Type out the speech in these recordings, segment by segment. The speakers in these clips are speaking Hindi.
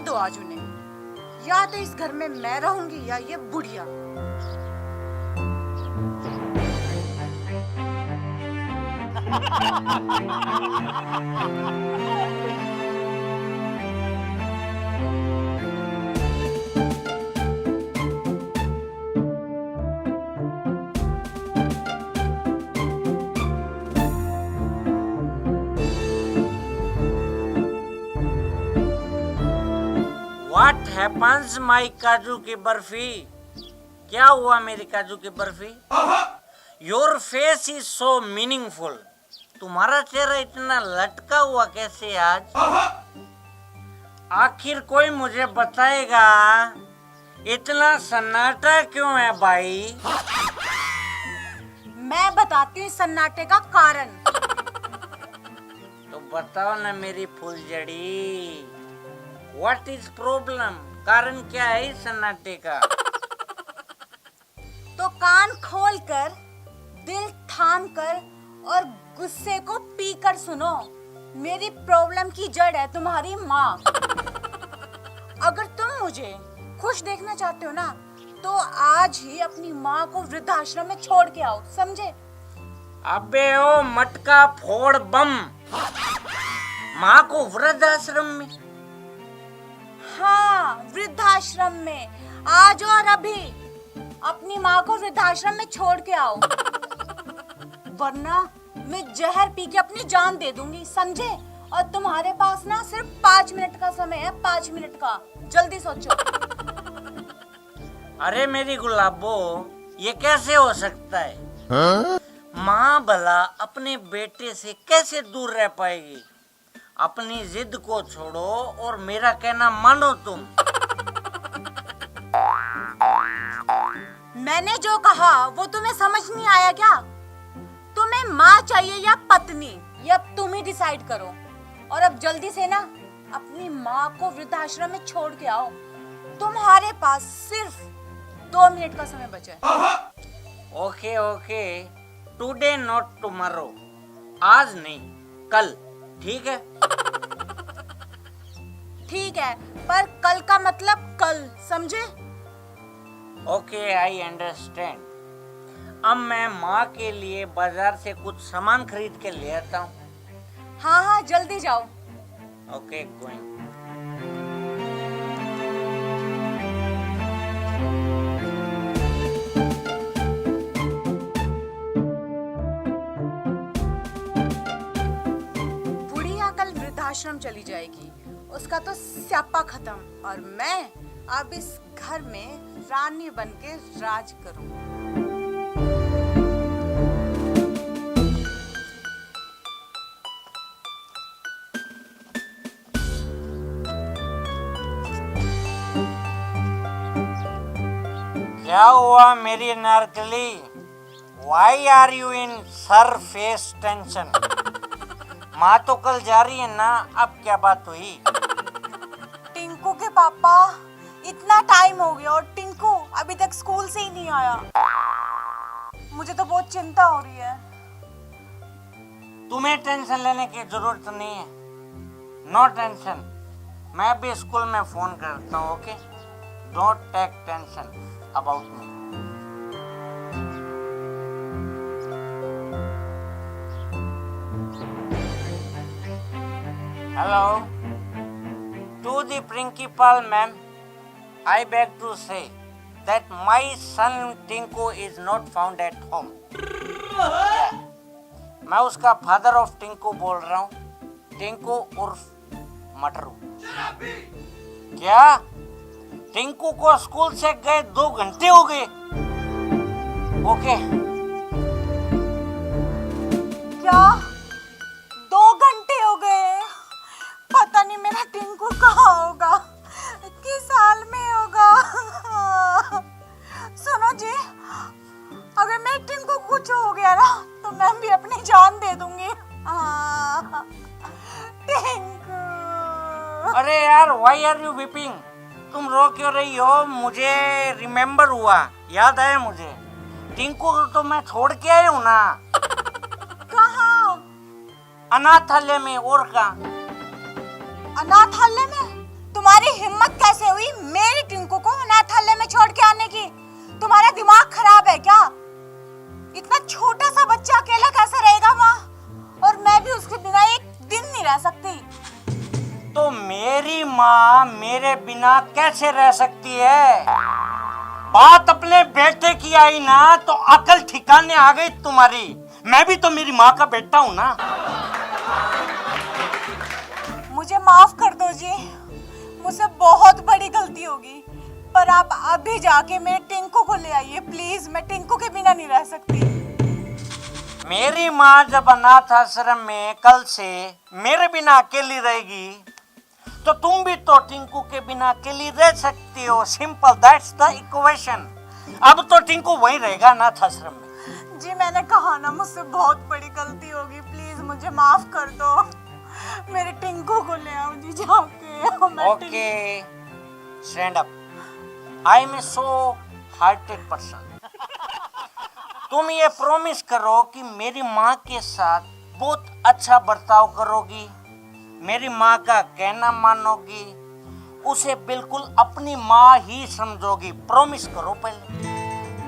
दो आज उन्हें, या तो इस घर में मैं रहूंगी या ये बुढ़िया। What happens, my काजू की बर्फी? क्या हुआ मेरी काजू की barfi? Your face is so meaningful. तुम्हारा चेहरा इतना लटका हुआ कैसे आज? आखिर कोई मुझे बताएगा इतना सन्नाटा क्यों है भाई? मैं बताती हूँ इस सन्नाटे का कारण। तो बताओ ना मेरी फुलझड़ी, What is problem? कारण क्या है इस सन्नाटे का? तो कान खोल कर, दिल थाम कर और गुस्से को पी कर सुनो। मेरी प्रॉब्लम की जड़ है तुम्हारी माँ। अगर तुम मुझे खुश देखना चाहते हो ना, तो आज ही अपनी माँ को वृद्धाश्रम में छोड़ के आओ, समझे? अबे ओ मटका फोड़ बम, माँ को वृद्धाश्रम में? हाँ, वृद्धाश्रम में आज और अभी अपनी माँ को वृद्धाश्रम में छोड़ के आओ, वरना मैं जहर पी के अपनी जान दे दूंगी, समझे? और तुम्हारे पास ना सिर्फ 5 मिनट का समय है, 5 मिनट का, जल्दी सोचो। अरे मेरी गुलाबो, ये कैसे हो सकता है? हाँ? माँ भला अपने बेटे से कैसे दूर रह पाएगी? अपनी जिद को छोड़ो और मेरा कहना मानो तुम। मैंने जो कहा वो तुम्हें समझ नहीं आया क्या? तुम्हें माँ चाहिए या पत्नी, ये अब तुम ही डिसाइड करो। और अब जल्दी से ना अपनी माँ को वृद्धाश्रम में छोड़ के आओ। तुम्हारे पास सिर्फ 2 मिनट का समय बचा है। Okay okay, today not tomorrow, आज नहीं कल, ठीक है? ठीक है, पर कल का मतलब कल, समझे? Okay, I understand. अब मैं माँ के लिए बाजार से कुछ सामान खरीद के ले आता हूँ। हाँ हाँ, जल्दी जाओ। Okay, going. बुढ़िया कल वृद्धाश्रम चली जाएगी, उसका तो स्यापा खत्म, और मैं अब इस घर में रानी बनके राज करूं। क्या हुआ मेरी Narkali? Why are you in surface tension? माँ तो कल जा रही है ना, अब क्या बात हुई? टिंकू के पापा, इतना टाइम हो गया और टिंकू अभी तक स्कूल से ही नहीं आया। मुझे तो बहुत चिंता हो रही है। तुम्हें टेंशन लेने की जरूरत नहीं है, नो टेंशन। मैं अभी स्कूल में फोन करता हूँ, okay? Don't take tension about me. Hello, to the principal ma'am, I beg to say that my son Tinku is not found at home. Yeah. मैं उसका फादर ऑफ टिंकू बोल रहा हूँ, टिंकू उर्फ मटरू। क्या? टिंकू को स्कूल से गए 2 घंटे हो गए? ओके। क्या 2 घंटे हो गए? पता नहीं मेरा टिंकू कहाँ होगा, किस हाल में होगा। सुनो जी, अगर मेरे टिंकू कुछ हो गया ना, तो मैं भी अपनी जान दे दूंगी। टिंकू। अरे यार, व्हाई आर यू वीपिंग? तुम रो क्यों रही हो? मुझे रिमेम्बर हुआ, याद आया मुझे। टिंकू तो मैं छोड़ के आया हूँ ना। कहाँ? अनाथालय में, और कहाँ? अनाथालय में? तुम्हारी हिम्मत कैसे हुई मेरी टिंकू को अनाथालय में छोड़ के आने की? तुम्हारा दिमाग खराब है क्या? इतना छोटा सा बच्चा अकेला कैसे रहेगा माँ? और मैं भी उसके बिना एक दिन नहीं रह सकती। तो मेरी माँ मेरे बिना कैसे रह सकती है? बात अपने बेटे की आई ना तो अकल ठिकाने आ गई तुम्हारी। मैं भी तो मेरी माँ का बेटा हूँ ना। मुझे माफ कर दो जी, मुझसे बहुत बड़ी गलती होगी, पर आप अभी जाके मेरे टिंकू को ले आइए प्लीज। मैं टिंकू के बिना नहीं रह सकती। मेरी माँ जब अनाथ आश्रम में कल से मेरे बिना अकेली रहेगी तो तुम भी तो टिंकू के बिना अकेली रह सकती हो। Simple, that's the equation. अब तो टिंकू वहीं रहेगा अनाथ आश्रम में। जी मैंने कहा ना, मुझसे बहुत बड़ी गलती होगी, प्लीज मुझे माफ कर दो। मेरे टिंकू को ले आओ जी जाके। Okay, stand up. I am so hearted person. तुम ये प्रॉमिस करो कि मेरी माँ के साथ बहुत अच्छा बर्ताव करोगी, मेरी माँ का कहना मानोगी, उसे बिल्कुल अपनी माँ ही समझोगी। प्रॉमिस करो पहले।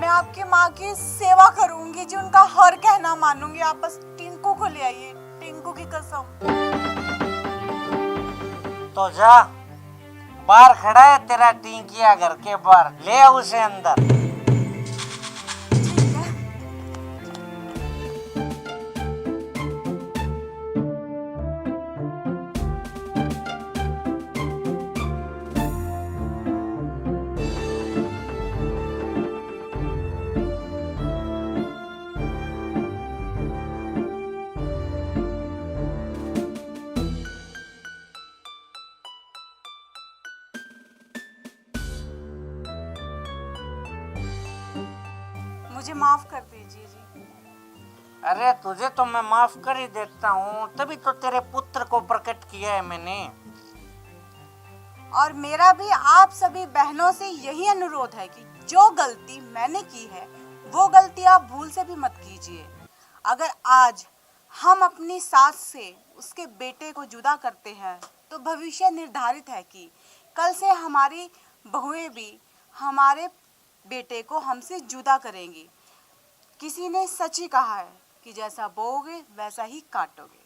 मैं आपकी माँ की सेवा करूंगी जी, उनका हर कहना मानूंगी। आप बस टिंकू को ले आइए, टिंकू की कसम। तो जा, बाहर खड़ा है तेरा टिंकिया घर के बाहर, ले आ उसे अंदर। मुझे माफ कर दीजिए जी। अरे तुझे तो मैं माफ कर ही देता हूँ, तभी तो तेरे पुत्र को प्रकट किया है मैंने। और मेरा भी आप सभी बहनों से यही अनुरोध है कि जो गलती मैंने की है वो गलती आप भूल से भी मत कीजिए। अगर आज हम अपनी सास से उसके बेटे को जुदा करते हैं तो भविष्य निर्धारित है कि कल से हमारी बहुएं भी हमारे बेटे को हमसे जुदा करेंगी। किसी ने सच ही कहा है कि जैसा बोओगे वैसा ही काटोगे।